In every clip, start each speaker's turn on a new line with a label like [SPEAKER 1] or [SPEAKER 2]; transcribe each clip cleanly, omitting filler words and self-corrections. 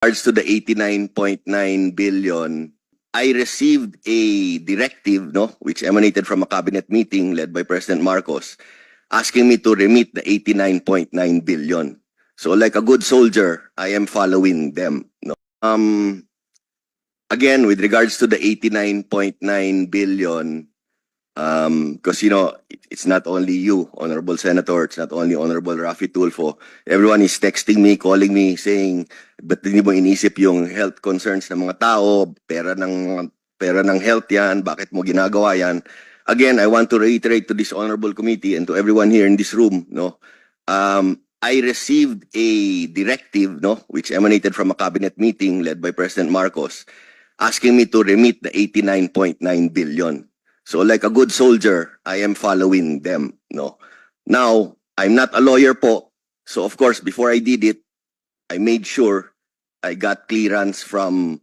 [SPEAKER 1] regards to the 89.9 billion, I received a directive, which emanated from a cabinet meeting led by President Marcos, asking me to remit the 89.9 billion. So like a good soldier, I am following them. Again, with regards to the 89.9 billion, because it's not only you, Honorable Senator, it's not only Honorable Raffy Tulfo. Everyone is texting me, calling me, saying, ba't hindi mo inisip yung health concerns ng mga tao, pera ng health yan, bakit mo ginagawa yan? Again, I want to reiterate to this honorable committee and to everyone here in this room, I received a directive, which emanated from a cabinet meeting led by President Marcos, asking me to remit the 89.9 billion. So like a good soldier, I am following them. Now, I'm not a lawyer po. So of course, before I did it, I made sure I got clearance from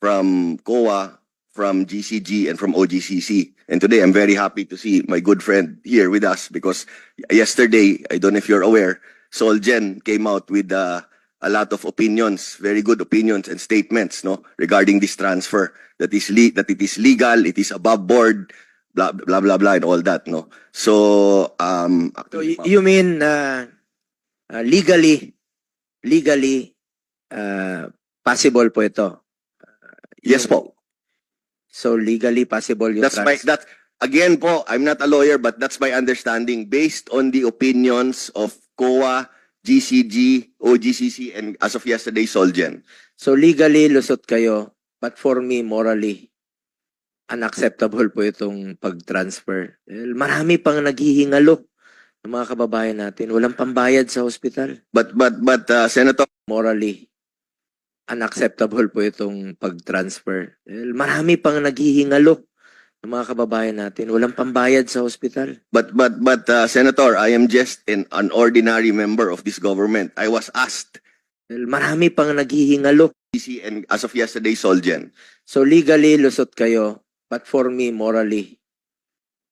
[SPEAKER 1] COA, from GCG, and from OGCC. And today, I'm very happy to see my good friend here with us because yesterday, I don't know if you're aware, Solgen came out with a lot of opinions, very good opinions and statements, regarding this transfer, that it is legal, it is above board, blah blah blah blah, and all that, So,
[SPEAKER 2] So you mean legally possible po ito?
[SPEAKER 1] Yes po.
[SPEAKER 2] So legally possible yung
[SPEAKER 1] Again po, I'm not a lawyer, but that's my understanding based on the opinions of COA, GCG, OGCC, and as of yesterday, Solgen.
[SPEAKER 2] So legally, lusot kayo, but for me, morally, unacceptable po itong pag-transfer. Marami pang naghihingalo ng mga kababayan natin. Walang pambayad sa hospital.
[SPEAKER 1] But Senator,
[SPEAKER 2] Morally, unacceptable po itong pag-transfer. Marami pang naghihingalo ng mga kababayan natin. Walang pambayad sa hospital.
[SPEAKER 1] but Senator, I am just an ordinary member of this government. I was asked,
[SPEAKER 2] Marami pang naghihingalo.
[SPEAKER 1] and as of yesterday, Solgen.
[SPEAKER 2] So legally, lusot kayo, but for me, morally,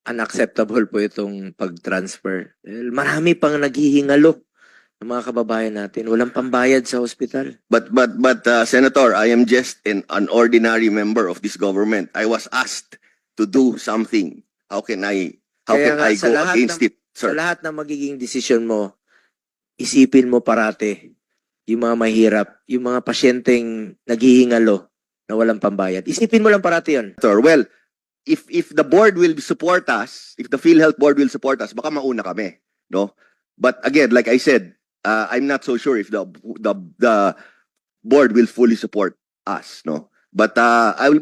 [SPEAKER 2] unacceptable po itong pag-transfer. Marami pang naghihingalo ng mga kababayan natin. Walang pambayad sa hospital.
[SPEAKER 1] But Senator, I am just an ordinary member of this government. I was asked to do something. How can I go against it,
[SPEAKER 2] Sa
[SPEAKER 1] sir?
[SPEAKER 2] lahat ng magiging desisyon mo, isipin mo parate yung mga mahirap, yung mga pasyenteng naghihingalo na walang pambayad. Isipin mo lang parate yun.
[SPEAKER 1] Sir, well, if the board will support us, if the PhilHealth board will support us, baka mauna kami, But again, like I said, I'm not so sure if the board will fully support us, But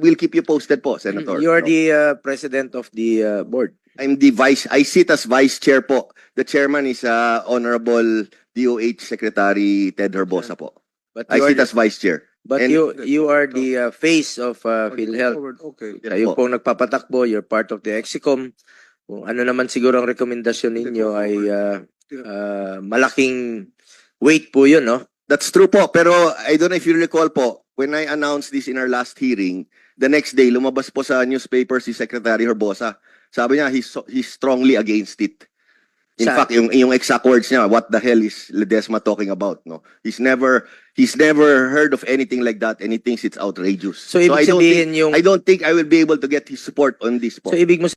[SPEAKER 1] we'll keep you posted po, Senator.
[SPEAKER 2] You are the president of the board.
[SPEAKER 1] I sit as vice chair po. The chairman is Honorable DOH Secretary Ted Herbosa po.
[SPEAKER 2] But
[SPEAKER 1] I
[SPEAKER 2] you
[SPEAKER 1] sit
[SPEAKER 2] are,
[SPEAKER 1] as vice chair.
[SPEAKER 2] but
[SPEAKER 1] and-
[SPEAKER 2] you are the face of PhilHealth.
[SPEAKER 3] Okay.
[SPEAKER 2] Kayo pong nagpapatakbo, you're part of the EXICOM. Kung ano naman siguro ang rekomendasyon ninyo ay malaking weight po yun,
[SPEAKER 1] That's true po. Pero I don't know if you recall po, when I announced this in our last hearing, the next day, lumabas po sa newspaper si Secretary Herbosa. Sabi niya, he's strongly against it. In fact, yung exact words niya, what the hell is Ledesma talking about? He's never heard of anything like that, and he thinks it's outrageous.
[SPEAKER 2] So ibig sabihin yung...
[SPEAKER 1] I don't think I will be able to get his support on this po.
[SPEAKER 2] So ibig mo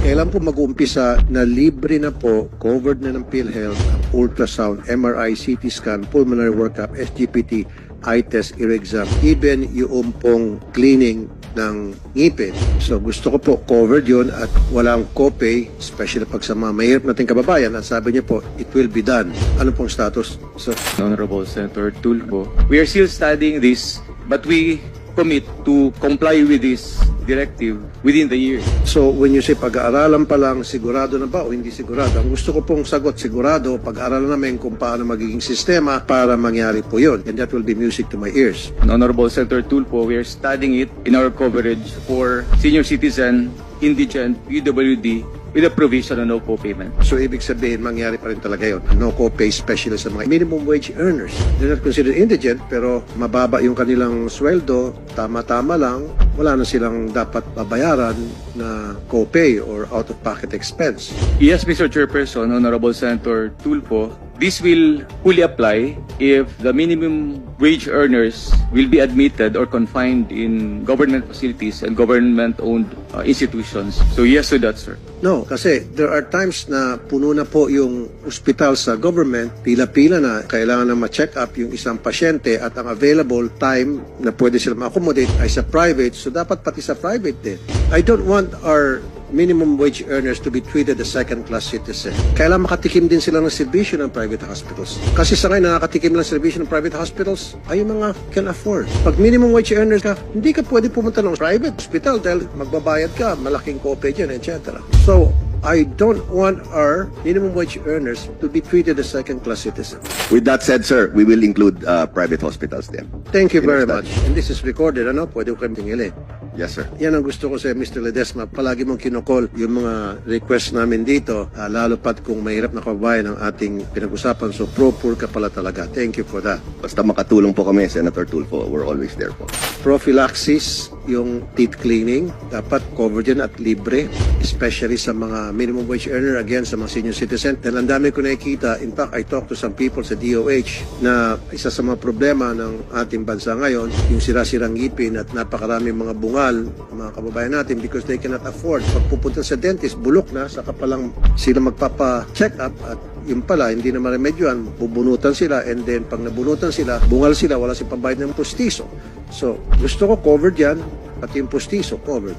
[SPEAKER 3] Kailan po mag-uumpisa na libre na po, covered na ng PhilHealth, ang ultrasound, MRI, CT scan, pulmonary workup, SGPT, eye test, ear exam, even yung pong cleaning ng ngipin. So gusto ko po covered yun at walang copay, especially pag sa mga mahirap nating kababayan. At sabi niyo po, it will be done. Ano pong status? So,
[SPEAKER 4] Honorable Senator Tulfo. We are still studying this, but we commit to comply with this directive within the year.
[SPEAKER 3] so when you say pag-aaralan pa lang, sigurado na ba o hindi sigurado? Ang gusto ko pong sagot, sigurado, pag-aaralan namin kung paano magiging sistema para mangyari po yun. And that will be music to my ears.
[SPEAKER 4] Honorable Senator Tulfo, we are studying it in our coverage for senior citizen, indigent, PWD, with a provision on no co-payment.
[SPEAKER 3] So, ibig sabihin, mangyari pa rin talaga yun. No co-pay specialist sa mga minimum wage earners. They're not considered indigent, pero mababa yung kanilang sweldo, tama-tama lang, wala na silang dapat babayaran na co-pay or out-of-pocket expense.
[SPEAKER 4] Yes, Mr. Chairperson, Honorable Senator Tulfo, This will fully apply if the minimum wage earners will be admitted or confined in government facilities and government-owned institutions. So yes to that, sir.
[SPEAKER 3] No, kasi there are times na puno na po yung ospital sa government, pila-pila na, kailangan na ma-check up yung isang pasyente at ang available time na pwede sila ma-accommodate ay sa private, so dapat pati sa private din. I don't want our minimum wage earners to be treated as second-class citizen. Kailangan makatikim din sila ng serbisyo ng private hospitals. Kasi sa ngayon, nakakatikim ng serbisyo ng private hospitals ay yung mga can afford. Pag minimum wage earners ka, hindi ka pwede pumunta ng private hospital dahil magbabayad ka, malaking copay dyan, etc. So, I don't want our minimum wage earners to be treated as second-class citizens.
[SPEAKER 1] With that said, sir, we will include private hospitals then.
[SPEAKER 3] Thank you very
[SPEAKER 1] Understand.
[SPEAKER 3] much. And this is recorded, ano? Pwede ko kayong tingilin.
[SPEAKER 1] Yes, sir.
[SPEAKER 3] Yan ang gusto ko sa Mr. Ledesma. Palagi mong kinokol yung mga request namin dito, lalo pat kung mahirap na kababayan ang ating pinag-usapan. So, pro-poor ka pala talaga. Thank you for that.
[SPEAKER 1] Basta makatulong po kami, Senator Tulfo, we're always there po.
[SPEAKER 3] Prophylaxis, yung teeth cleaning, dapat covered yan at libre, especially sa mga minimum wage earner, again, sa mga senior citizen. Dahil ang dami ko nakikita, in fact, I talked to some people sa DOH na isa sa mga problema ng ating bansa ngayon, yung sira-sirang ngipin at napakaraming mga bungal, mga kababayan natin, because they cannot afford. Pag pupunta sa dentist, bulok na, saka palang sila magpapa-check up at yung pala, hindi na maremedyoan, bubunutan sila, and then pag nabunutan sila, bungal sila, wala silang pambayad ng postiso. So, gusto ko covered yan, pati yung postiso, covered.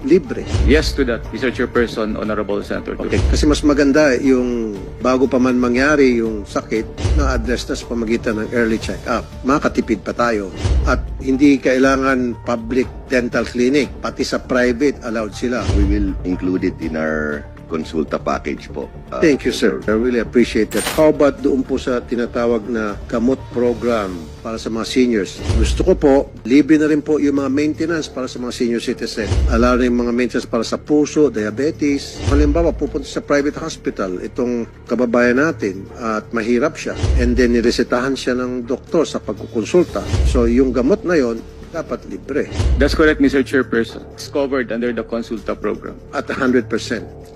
[SPEAKER 3] Libre.
[SPEAKER 4] Yes to that, Mr. Chairperson, Honorable Senator Tulfo.
[SPEAKER 3] Okay. Kasi mas maganda yung bago pa man mangyari yung sakit, na-address na sa pamagitan ng early check-up. Makatipid pa tayo. At hindi kailangan public dental clinic. Pati sa private, allowed sila.
[SPEAKER 1] We will include it in our consulta package po.
[SPEAKER 3] Thank you, sir. I really appreciate that. How about doon po sa tinatawag na gamot program para sa mga seniors? Gusto ko po, libre na rin po yung mga maintenance para sa mga senior citizen. Allow rin mga maintenance para sa puso, diabetes. Halimbawa, pupunta sa private hospital, itong kababayan natin, at mahirap siya. And then, niresetahan siya ng doktor sa pagkukonsulta. So, yung gamot na yon dapat libre
[SPEAKER 4] That's correct, Mr. Chairperson. It's covered under the Consulta program.
[SPEAKER 3] at 100%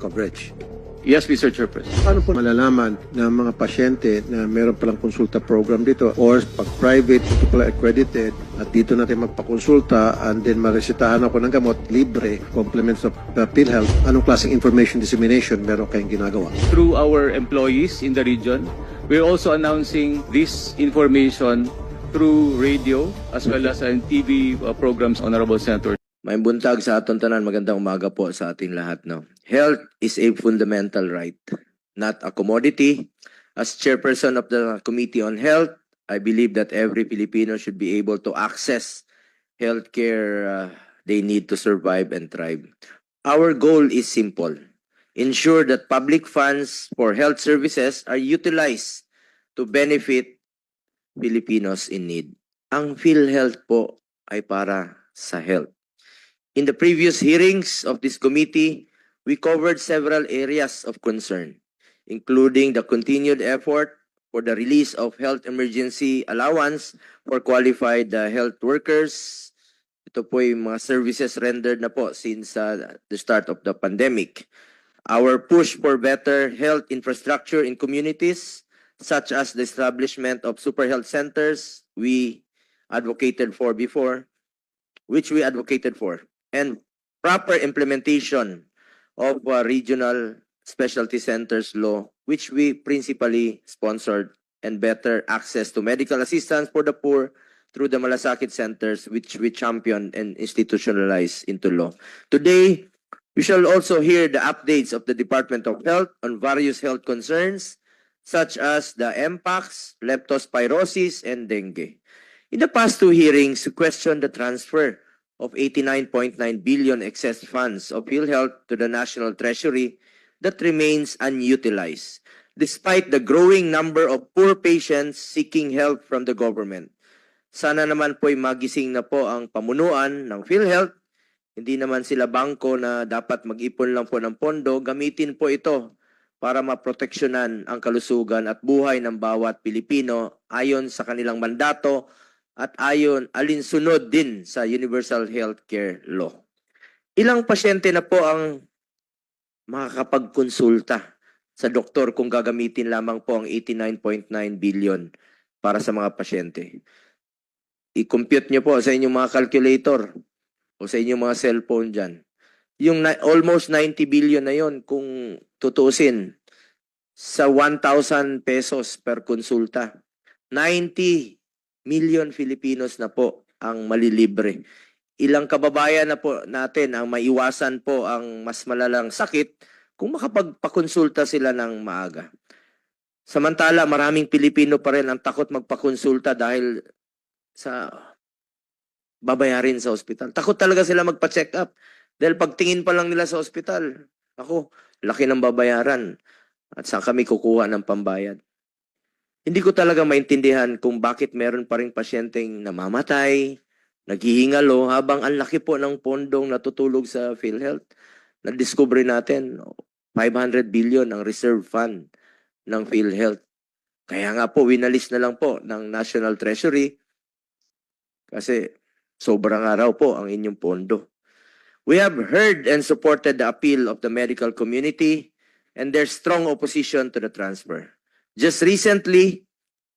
[SPEAKER 3] coverage.
[SPEAKER 4] Yes, Mr. Chairperson.
[SPEAKER 3] Paano po malalaman ng mga pasyente na meron palang konsulta program dito, or pag private, ito pala accredited at dito natin magpakonsulta and then maresetahan ako ng gamot, libre, complements of PhilHealth, anong klaseng information dissemination meron kayong ginagawa?
[SPEAKER 4] Through our employees in the region, we're also announcing this information through radio as well as in TV programs, Honorable Senator.
[SPEAKER 2] May buntag sa aton tanan, magandang umaga po sa ating lahat, no. Health is a fundamental right, not a commodity. As chairperson of the Committee on Health, I believe that every Filipino should be able to access healthcare they need to survive and thrive. Our goal is simple: ensure that public funds for health services are utilized to benefit Filipinos in need. Ang PhilHealth po ay para sa health. In the previous hearings of this committee, we covered several areas of concern, including the continued effort for the release of health emergency allowance for qualified health workers. Ito po yung mga services rendered na po since the start of the pandemic. Our push for better health infrastructure in communities, such as the establishment of super health centers we advocated for before, and proper implementation of regional specialty centers law, which we principally sponsored, and better access to medical assistance for the poor through the Malasakit centers, which we championed and institutionalized into law. Today, we shall also hear the updates of the Department of Health on various health concerns, such as the mpox, leptospirosis, and dengue. In the past two hearings, we questioned the transfer of 89.9 billion excess funds of PhilHealth to the National Treasury that remains unutilized, despite the growing number of poor patients seeking help from the government. Sana naman po'y magising na po ang pamunuan ng PhilHealth. Hindi naman sila bangko na dapat mag-ipon lang po ng pondo. Gamitin po ito para maproteksyonan ang kalusugan at buhay ng bawat Pilipino ayon sa kanilang mandato at alinsunod din sa Universal Healthcare Law. Ilang pasyente na po ang makakapagkonsulta sa doktor kung gagamitin lamang po ang 89.9 billion para sa mga pasyente. I-compute nyo po sa inyong mga calculator o sa inyong mga cellphone dyan. Yung almost 90 billion na yon kung tutuusin sa 1,000 pesos per konsulta. 90 million Filipinos na po ang malilibre. Ilang kababayan na po natin ang maiwasan po ang mas malalang sakit kung makapagpakonsulta sila ng maaga. Samantala, maraming Pilipino pa rin ang takot magpakonsulta dahil sa babayarin sa ospital. Takot talaga sila magpa-check up. Dahil pagtingin pa lang nila sa ospital, ako, laki ng babayaran. At saan kami kukuha ng pambayad? Hindi ko talaga maintindihan kung bakit meron pa rin pasyenteng namamatay, naghihingalo, habang ang laki po ng pondong natutulog sa PhilHealth. Na-discover natin, 500 billion ang reserve fund ng PhilHealth. Kaya nga po, winalis na lang po ng National Treasury kasi sobrang araw po ang inyong pondo. We have heard and supported the appeal of the medical community and their strong opposition to the transfer. Just recently,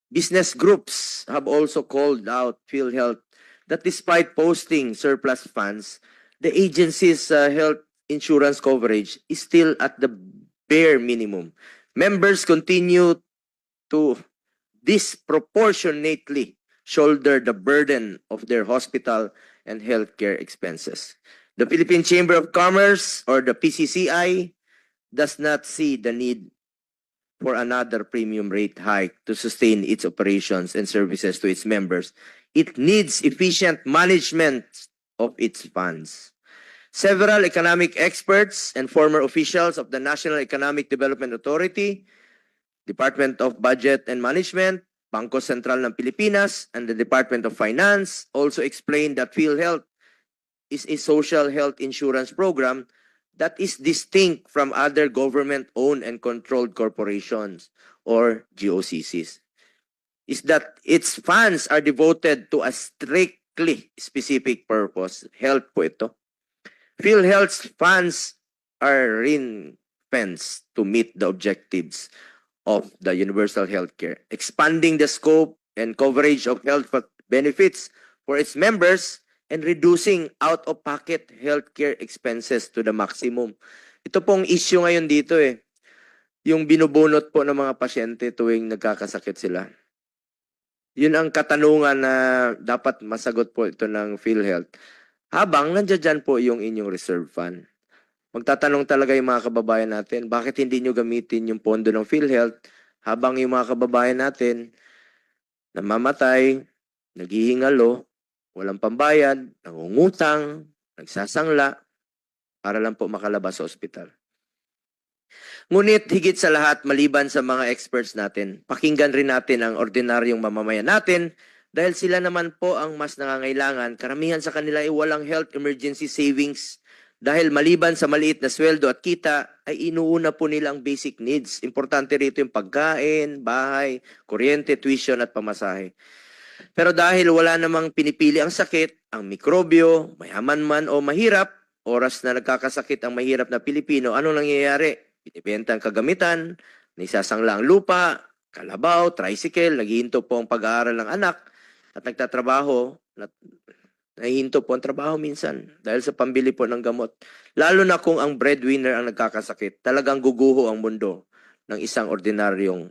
[SPEAKER 2] business groups have also called out PhilHealth that despite posting surplus funds, the agency's health insurance coverage is still at the bare minimum. Members continue to disproportionately shoulder the burden of their hospital and healthcare expenses. The Philippine Chamber of Commerce, or the PCCI, does not see the need for another premium rate hike to sustain its operations and services to its members. It needs efficient management of its funds. Several economic experts and former officials of the National Economic Development Authority, Department of Budget and Management, Bangko Sentral ng Pilipinas, and the Department of Finance also explained that PhilHealth is a social health insurance program that is distinct from other government-owned and controlled corporations or GOCCs. Is that its funds are devoted to a strictly specific purpose. Health po ito. PhilHealth's funds are ring-fenced to meet the objectives of the universal healthcare, expanding the scope and coverage of health benefits for its members and reducing out-of-pocket healthcare expenses to the maximum. Ito pong issue ngayon dito yung binubunot po ng mga pasyente tuwing nagkakasakit sila. Yun ang katanungan na dapat masagot po ito ng PhilHealth. Habang nandiyan po yung inyong reserve fund. Magtatanong talaga yung mga kababayan natin, bakit hindi nyo gamitin yung pondo ng PhilHealth habang yung mga kababayan natin namamatay, naghihingalo, walang pambayad, nangungutang, nagsasangla, para lang po makalabas sa ospital. Ngunit higit sa lahat, maliban sa mga experts natin, pakinggan rin natin ang ordinaryong mamamayan natin dahil sila naman po ang mas nangangailangan. Karamihan sa kanila ay walang health emergency savings dahil maliban sa maliit na sweldo at kita, ay inuuna po nila ang basic needs. Importante rito yung pagkain, bahay, kuryente, tuition at pamasahe. Pero dahil wala namang pinipili ang sakit, ang mikrobyo, mayaman man o mahirap, oras na nagkakasakit ang mahirap na Pilipino, ano nangyayari? Binibenta ang kagamitan, naisasangla ang lupa, kalabaw, tricycle, naghihinto po ang pag-aaral ng anak, at nagtatrabaho, nahihinto po ang trabaho minsan dahil sa pambili po ng gamot. Lalo na kung ang breadwinner ang nagkakasakit, talagang guguho ang mundo ng isang ordinaryong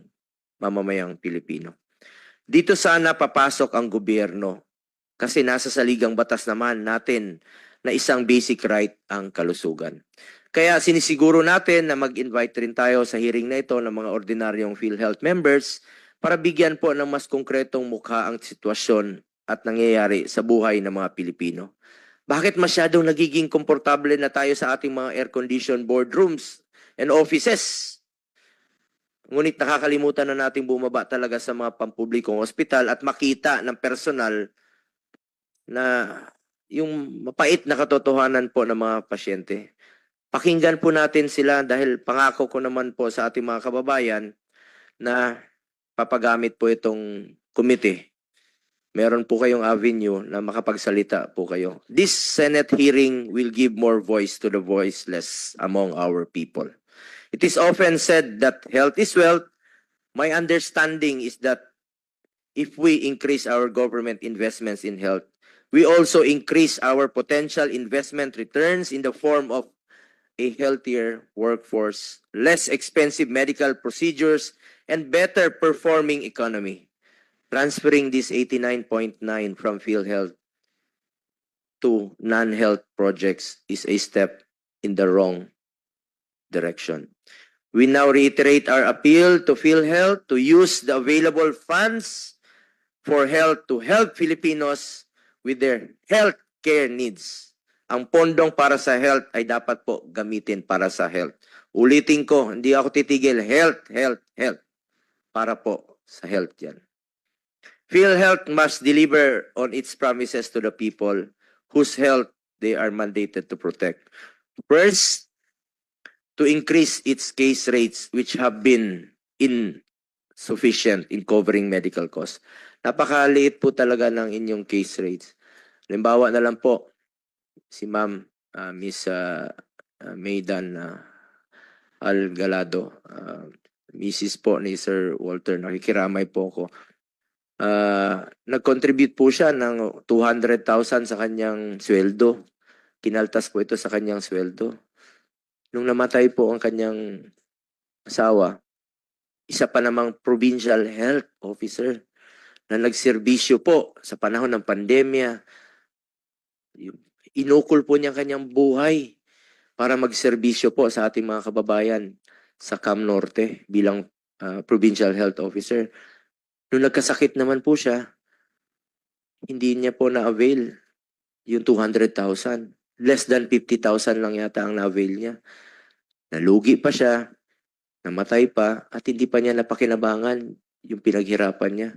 [SPEAKER 2] mamamayang Pilipino. Dito sana papasok ang gobyerno kasi nasa saligang batas naman natin na isang basic right ang kalusugan. Kaya sinisiguro natin na mag-invite rin tayo sa hearing na ito ng mga ordinaryong PhilHealth members para bigyan po ng mas konkretong mukha ang sitwasyon at nangyayari sa buhay ng mga Pilipino. Bakit masyadong nagiging komportable na tayo sa ating mga air-conditioned boardrooms and offices? Ngunit nakakalimutan na nating bumaba talaga sa mga pampublikong ospital at makita ng personal na yung mapait na katotohanan po ng mga pasyente. Pakinggan po natin sila dahil pangako ko naman po sa ating mga kababayan na papagamit po itong committee. Meron po kayong avenue na makapagsalita po kayo. This Senate hearing will give more voice to the voiceless among our people. It is often said that health is wealth. My understanding is that if we increase our government investments in health, we also increase our potential investment returns in the form of a healthier workforce, less expensive medical procedures, and better performing economy. Transferring this 89.9 from PhilHealth to non-health projects is a step in the wrong direction. We now reiterate our appeal to PhilHealth to use the available funds for health to help Filipinos with their health care needs. Ang pondong para sa health ay dapat po gamitin para sa health. Ulitin ko, hindi ako titigil. Health, health, health. Para po sa health yan. PhilHealth must deliver on its promises to the people whose health they are mandated to protect. First, to increase its case rates which have been insufficient in covering medical costs. Napakaliit po talaga ng inyong case rates. Halimbawa na lang po, si Ma'am Miss Maydan Algalado, Mrs. po ni Sir Walter, nakikiramay po ako. Nag-contribute po siya ng 200,000 sa kanyang sweldo. Kinaltas po ito sa kanyang sweldo. Nung namatay po ang kanyang asawa, isa pa namang provincial health officer na nagserbisyo po sa panahon ng pandemya. Inukol po niya kanyang buhay para magserbisyo po sa ating mga kababayan sa Cam Norte bilang provincial health officer. Nung nagkasakit naman po siya, hindi niya po na-avail yung 200,000. Less than 50,000 lang yata ang na-avail niya. Nalugi pa siya, namatay pa, at hindi pa niya napakinabangan yung pinaghirapan niya.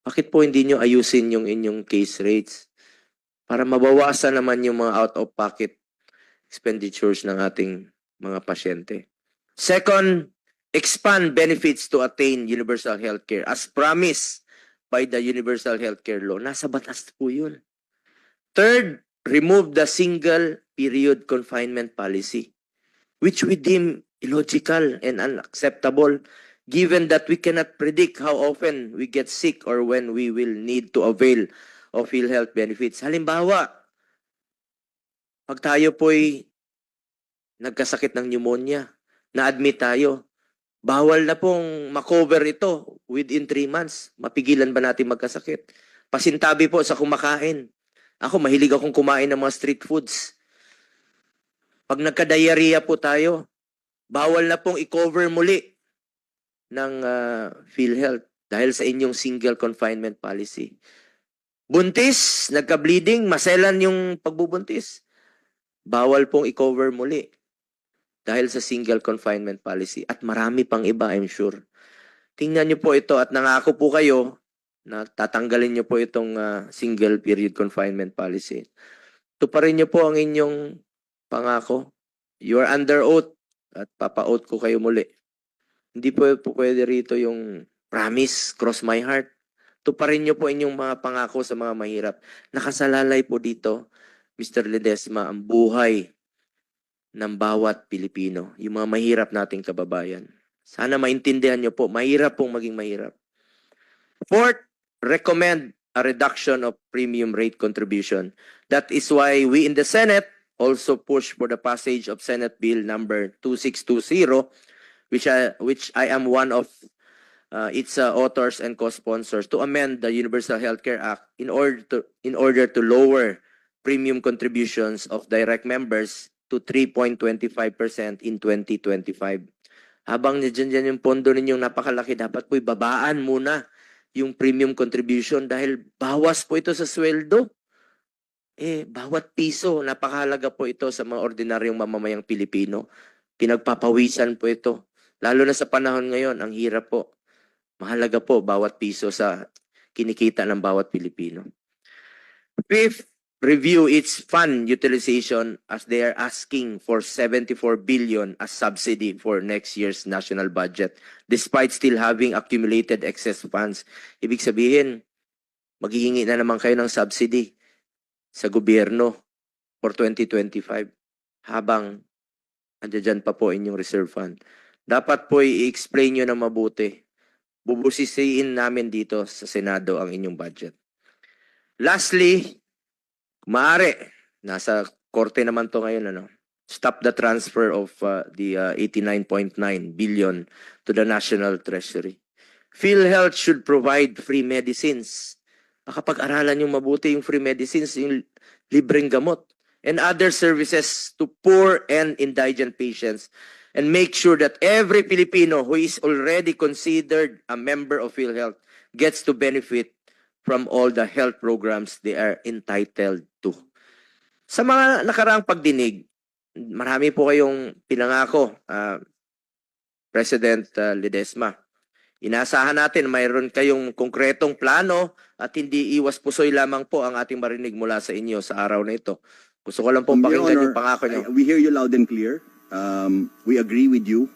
[SPEAKER 2] Bakit po hindi niyo ayusin yung inyong case rates para mabawasan naman yung mga out-of-pocket expenditures ng ating mga pasyente? Second, expand benefits to attain universal healthcare as promised by the Universal Healthcare Law. Nasa batas po yun. Third, remove the single period confinement policy, which we deem illogical and unacceptable given that we cannot predict how often we get sick or when we will need to avail of PhilHealth benefits. Halimbawa, pag tayo po'y nagkasakit ng pneumonia, na-admit tayo, bawal na pong makover ito within 3 months. Mapigilan ba natin magkasakit? Pasintabi po sa kumakain. Ako, mahilig akong kumain ng mga street foods. Pag nagka-diarrhea po tayo, bawal na pong i-cover muli ng PhilHealth dahil sa inyong single confinement policy. Buntis, nagka-bleeding, maselan yung pagbubuntis. Bawal pong i-cover muli dahil sa single confinement policy. At marami pang iba, I'm sure. Tingnan niyo po ito at nangako po kayo na tatanggalin niyo po itong single period confinement policy. Tuparin niyo po ang inyong pangako. You are under oath at papa-oath ko kayo muli. Hindi po pwede rito yung promise, cross my heart. Tuparin niyo po inyong mga pangako sa mga mahirap. Nakasalalay po dito, Mr. Ledesma, ang buhay ng bawat Pilipino, yung mga mahirap nating kababayan. Sana maintindihan niyo po, mahirap pong maging mahirap. Fourth, recommend a reduction of premium rate contribution. That is why we in the Senate also push for the passage of Senate Bill number 2620, which I am one of its authors and co-sponsors, to amend the Universal Healthcare Act in order to lower premium contributions of direct members to 3.25% in 2025. Habang dyan yung pondo ninyong napakalaki, dapat po ibabaan muna yung premium contribution dahil bawas po ito sa sweldo. Bawat piso, napakahalaga po ito sa mga ordinaryong mamamayang Pilipino. Pinagpapawisan po ito. Lalo na sa panahon ngayon, ang hirap po. Mahalaga po bawat piso sa kinikita ng bawat Pilipino. Fifth, review its fund utilization as they are asking for 74 billion as subsidy for next year's national budget despite still having accumulated excess funds. Ibig sabihin, maghihingi na naman kayo ng subsidy sa gobyerno for 2025 habang Andiyan pa po inyong reserve fund. Dapat po i-explain nyo na mabuti. Bubusisiin namin dito sa Senado ang inyong budget. Lastly, maaari, nasa korte naman to ngayon, ano? Stop the transfer of the 89.9 billion to the National Treasury. PhilHealth should provide free medicines. Makapag-aralan yung mabuti yung free medicines, yung libreng gamot, and other services to poor and indigent patients, and make sure that every Filipino who is already considered a member of PhilHealth gets to benefit from all the health programs they are entitled to. Sa mga nakaraang pagdinig, marami po kayong pinangako, President Ledesma. Inasahan natin mayroon kayong konkretong plano at hindi iwas pusoy lamang po ang ating marinig mula sa inyo sa araw na ito. Gusto ko lang pong
[SPEAKER 5] Your
[SPEAKER 2] pakinggan
[SPEAKER 5] Honor,
[SPEAKER 2] yung pangako nyo.
[SPEAKER 5] We hear you loud and clear. We agree with you.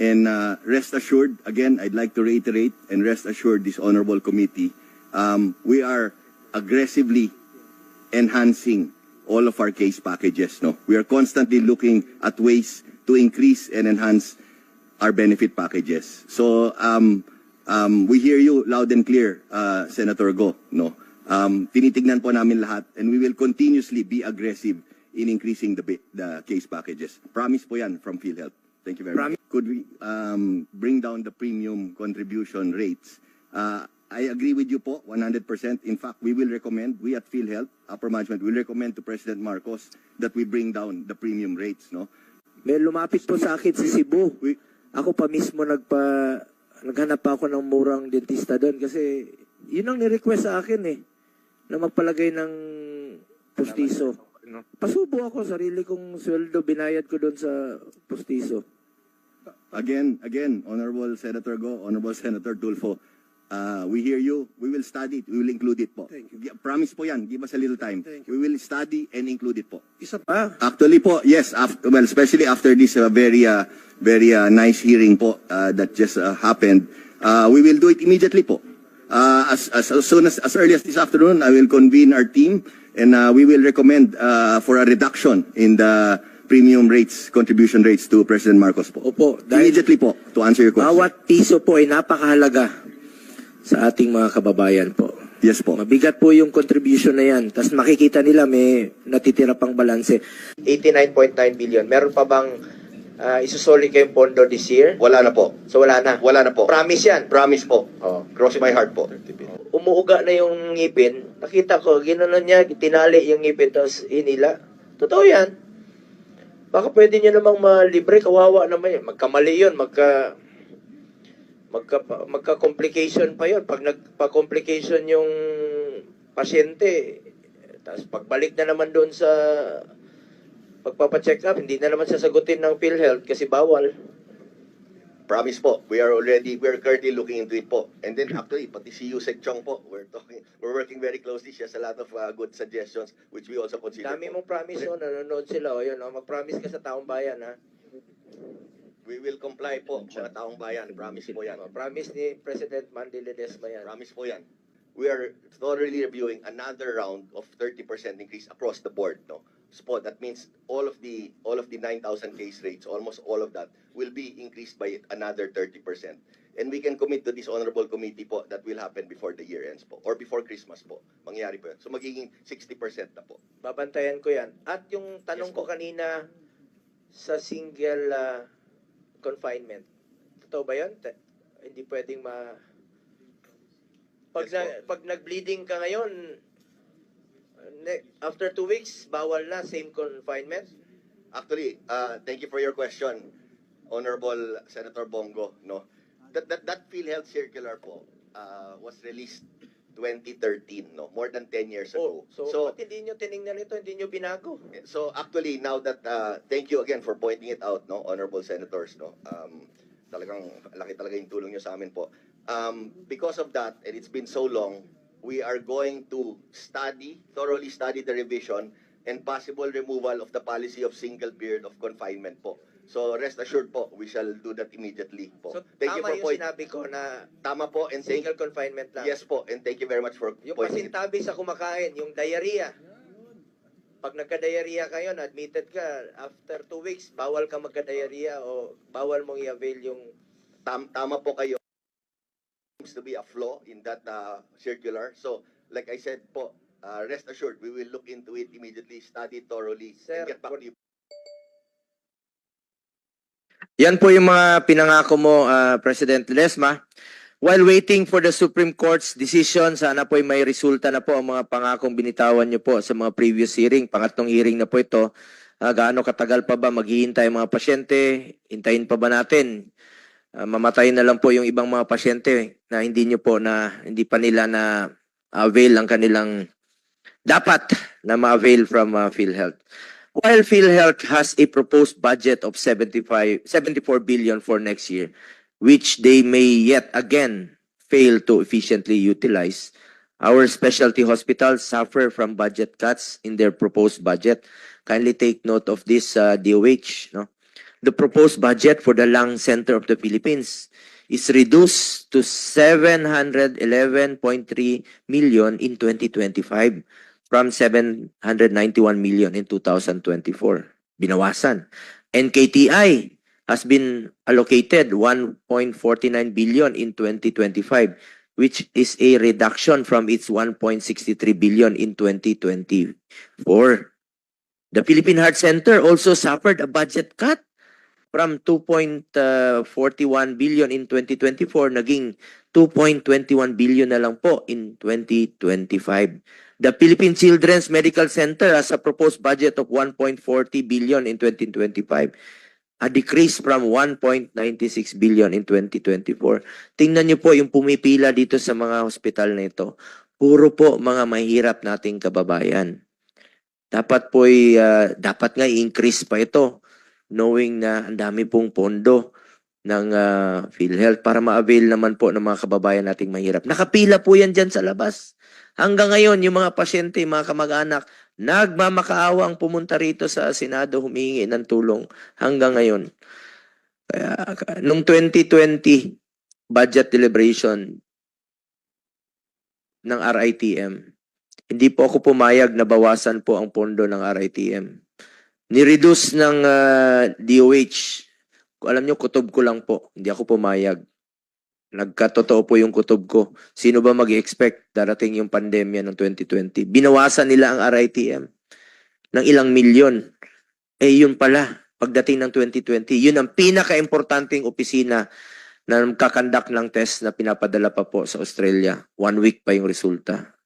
[SPEAKER 5] And rest assured, again, I'd like to reiterate and rest assured this honorable committee, we are aggressively enhancing all of our case packages. No, we are constantly looking at ways to increase and enhance our benefit packages. So we hear you loud and clear, Senator Go. No, tinitignan po namin lahat, and we will continuously be aggressive in increasing the case packages. Promise po yan from PhilHealth. Thank you very much. Could we bring down the premium contribution rates? I agree with you po, 100%. In fact, we will recommend, we at PhilHealth, upper management, will recommend to President Marcos that we bring down the premium rates, no?
[SPEAKER 2] May lumapit po sa akin si Cebu. Ako pa mismo naghanap pa ako ng murang dentista doon kasi yun ang ni-request sa akin eh, na magpalagay ng pustiso. Pasubo ako, sarili kong sweldo, binayad ko doon sa pustiso.
[SPEAKER 5] Again, Honorable Senator Go, Honorable Senator Tulfo, we hear you. We will study it. We will include it po.
[SPEAKER 3] Thank
[SPEAKER 5] Promise po yan. Give us a little time.
[SPEAKER 3] Thank you.
[SPEAKER 5] We will study and include it po.
[SPEAKER 3] Isa pa,
[SPEAKER 5] Actually po, yes. Well, especially after this very nice hearing po that just happened, we will do it immediately po. As early as this afternoon, I will convene our team and we will recommend for a reduction in the premium rates, contribution rates to President Marcos po.
[SPEAKER 2] Opo, dahil
[SPEAKER 5] Immediately po, to answer your question.
[SPEAKER 2] bawat piso po ay napakahalaga sa ating mga kababayan po.
[SPEAKER 5] Yes po.
[SPEAKER 2] Mabigat po yung contribution na yan. Tapos makikita nila may natitira pang balanse. 89.9 billion. Meron pa bang isusoli kayong pondo this year?
[SPEAKER 1] Wala na po.
[SPEAKER 2] So wala na.
[SPEAKER 1] Wala na po.
[SPEAKER 2] Promise yan.
[SPEAKER 1] Promise po.
[SPEAKER 2] Oh.
[SPEAKER 1] Cross my heart po.
[SPEAKER 2] Umuuga na yung ngipin. Nakita ko, ginanon niya, tinali yung ngipin, tapos hinila. Totoo yan. Baka pwede niyo namang malibre, kawawa naman yan. Magkamali yun, magka-complication pa yun. Pag nagpa-complication yung pasyente, tapos pagbalik na naman doon sa pagpapacheck up, hindi na naman sasagutin ng PhilHealth kasi bawal.
[SPEAKER 1] Promise po. We are currently looking into it po. And then actually, pati si Yusek Chong po, we're working very closely. She has a lot of good suggestions which we also consider.
[SPEAKER 2] Dami mong promise, nanonood sila. O yun, mag-promise ka sa taong bayan, ha?
[SPEAKER 1] We will comply po, mga taong bayan. Promise po yan.
[SPEAKER 2] Promise ni President Mandy Ledesma yan.
[SPEAKER 1] Promise po yan. We are thoroughly reviewing another round of 30% increase across the board, no? So that means all of the 9,000 case rates, almost all of that will be increased by another 30%. And we can commit to this honorable committee po that will happen before the year ends po or before Christmas po. Mangyayari po yan. So magiging 60% na po.
[SPEAKER 2] Babantayan ko yan. At yung tanong
[SPEAKER 1] Yes,
[SPEAKER 2] ko
[SPEAKER 1] po.
[SPEAKER 2] kanina sa single confinement, totoo ba yun? Hindi pwedeng
[SPEAKER 1] Yes,
[SPEAKER 2] pag nag-bleeding ka ngayon, after 2 weeks, bawal na, same confinement?
[SPEAKER 1] Actually, thank you for your question, Honorable Senator Bongo. No, that PhilHealth circular po was released 2013, no, more than 10 years ago.
[SPEAKER 2] So ba't hindi nyo tinignan ito, hindi nyo binago?
[SPEAKER 1] So actually, now that thank you again for pointing it out, no, honorable senators, no. Talagang laki talaga yung tulong niyo sa amin po. Because of that, and it's been so long, we are going to thoroughly study the revision and possible removal of the policy of single period of confinement po. So rest assured po, we shall do that immediately po.
[SPEAKER 2] So
[SPEAKER 1] Thank you
[SPEAKER 2] tama
[SPEAKER 1] for
[SPEAKER 2] yung
[SPEAKER 1] point.
[SPEAKER 2] sinabi ko na
[SPEAKER 1] Tama po, and thank
[SPEAKER 2] single confinement lang.
[SPEAKER 1] yes po, and thank you very much for
[SPEAKER 2] Yung
[SPEAKER 1] pointing it.
[SPEAKER 2] pasintabi sa kumakain, yung diarrhea. pag nagka-diarrhea kayo, na-admitted ka, after 2 weeks, bawal ka magka-diarrhea o bawal mong i-avail yung...
[SPEAKER 1] Tama po kayo. Seems to be a flaw in that circular. So, like I said po, rest assured, we will look into it immediately, study thoroughly,
[SPEAKER 2] Sir,
[SPEAKER 1] and get back to you.
[SPEAKER 2] Yan po yung mga pinangako mo, President Ledesma. While waiting for the Supreme Court's decision, sana po may resulta na po ang mga pangakong binitawan niyo po sa mga previous hearing. Pangatlong hearing na po ito. Gaano katagal pa ba maghihintay ang mga pasyente? Hintayin pa ba natin? Mamatay na lang po yung ibang mga pasyente na hindi pa nila na avail ang kanilang dapat na ma-avail from PhilHealth. While PhilHealth has a proposed budget of 74 billion for next year, which they may yet again fail to efficiently utilize, our specialty hospitals suffer from budget cuts in their proposed budget. Kindly take note of this, DOH. No? The proposed budget for the Lung Center of the Philippines is reduced to 711.3 million in 2025 from 791 million in 2024. Binawasan. NKTI has been allocated 1.49 billion in 2025, which is a reduction from its 1.63 billion in 2024. The Philippine Heart Center also suffered a budget cut from 2.41 billion in 2024, naging 2.21 billion na lang po in 2025. The Philippine Children's Medical Center has a proposed budget of 1.40 billion in 2025, a decrease from 1.96 billion in 2024. Tingnan niyo po yung pumipila dito sa mga hospital na ito. Puro po mga mahirap nating kababayan. Dapat dapat nga i-increase pa ito, knowing na ang dami pong pondo ng PhilHealth para ma-avail naman po ng mga kababayan nating mahirap. Nakapila po yan dyan sa labas. Hanggang ngayon, yung mga pasyente, mga kamag-anak, nagmamakaawa ang pumunta rito sa Senado, humingi ng tulong hanggang ngayon. Kaya, nung 2020 budget deliberation ng RITM, hindi po ako pumayag na bawasan po ang pondo ng RITM. Ni-reduce ng DOH. Alam nyo, kutob ko lang po. Hindi ako pumayag. Nagkatotoo po yung kutob ko. Sino ba mag-expect darating yung pandemya ng 2020? Binawasan nila ang RITM ng ilang milyon. Yun pala, pagdating ng 2020, yun ang pinaka-importanting opisina na kakandak ng test na pinapadala pa po sa Australia. 1 week pa yung resulta.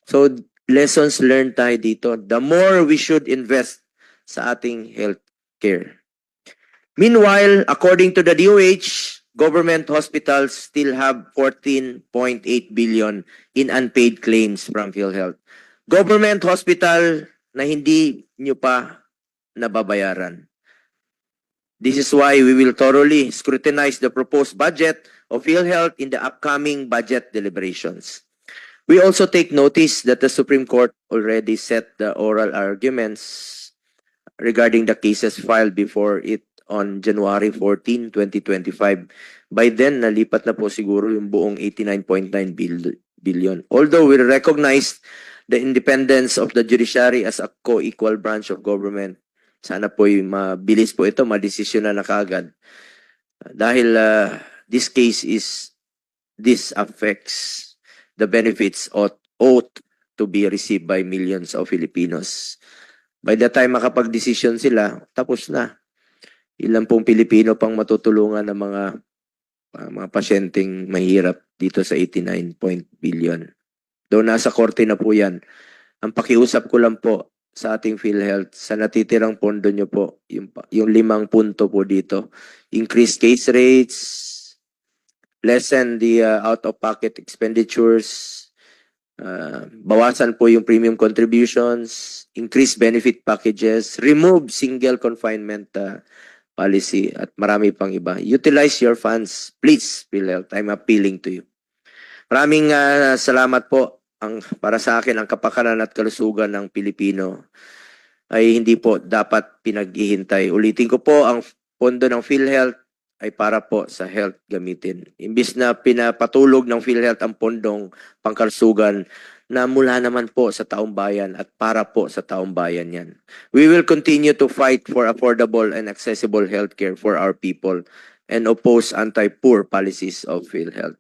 [SPEAKER 2] So, lessons learned tayo dito. The more we should invest sa ating health care. Meanwhile, according to the DOH, government hospitals still have 14.8 billion in unpaid claims from PhilHealth. Government hospital na hindi nyo pa nababayaran. This is why we will thoroughly scrutinize the proposed budget of PhilHealth in the upcoming budget deliberations. We also take notice that the Supreme Court already set the oral arguments regarding the cases filed before it on January 14, 2025. By then, nalipat na po siguro yung buong 89.9 billion. Although we recognize the independence of the judiciary as a co-equal branch of government, sana po yung mabilis po ito, madesisyon na kaagad. Dahil this affects the benefits ought to be received by millions of Filipinos. By the time makapag-desisyon sila, tapos na. Ilan pong Pilipino pang matutulungan ng mga pasyenteng mahirap dito sa 89 billion. Doon nasa korte na po yan. Ang pakiusap ko lang po sa ating PhilHealth, sa natitirang pondo nyo po, yung 5 punto po dito. Increase case rates, lessen the out-of-pocket expenditures, bawasan po yung premium contributions, increase benefit packages, remove single confinement policy, at marami pang iba. Utilize your funds, please, PhilHealth. I'm appealing to you. Maraming salamat po. Para sa akin, ang kapakanan at kalusugan ng Pilipino ay hindi po dapat pinaghihintay. Ulitin ko po, ang pondo ng PhilHealth ay para po sa health gamitin. Imbis na pinapatulog ng PhilHealth ang pondong pangkalusugan, na mula naman po sa taong bayan at para po sa taong bayan yan. We will continue to fight for affordable and accessible healthcare for our people and oppose anti-poor policies of PhilHealth.